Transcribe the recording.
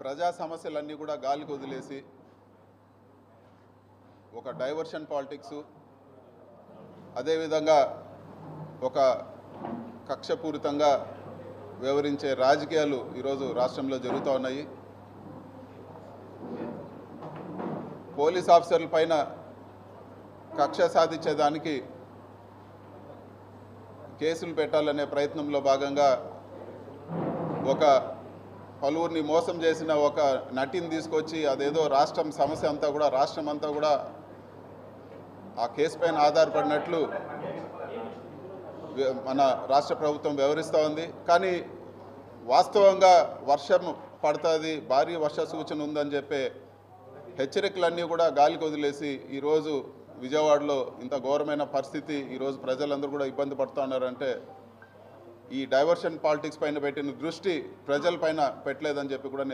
ప్రజా సమస్యలన్నీ కూడా గాలికి వదిలేసి ఒక డైవర్షన్ పాలిటిక్స్, అదేవిధంగా ఒక కక్షపూరితంగా వ్యవహరించే రాజకీయాలు ఈరోజు రాష్ట్రంలో జరుగుతూ ఉన్నాయి. పోలీస్ ఆఫీసర్ల పైన కక్ష సాధించేదానికి కేసులు పెట్టాలనే ప్రయత్నంలో భాగంగా ఒక పలువురిని మోసం చేసిన ఒక నటిని తీసుకొచ్చి అదేదో రాష్ట్రం సమస్య అంతా కూడా రాష్ట్రం అంతా కూడా ఆ కేసు పైన ఆధారపడినట్లు మన రాష్ట్ర ప్రభుత్వం వ్యవహరిస్తూ ఉంది. కానీ వాస్తవంగా వర్షం పడుతుంది, భారీ వర్ష సూచన ఉందని చెప్పే హెచ్చరికలన్నీ కూడా గాలికి వదిలేసి ఈరోజు విజయవాడలో ఇంత ఘోరమైన పరిస్థితి, ఈరోజు ప్రజలందరూ కూడా ఇబ్బంది పడుతూ ఉన్నారంటే ఈ డైవర్షన్ పాలిటిక్స్ పైన పెట్టిన దృష్టి ప్రజల పైన పెట్టలేదని చెప్పి కూడా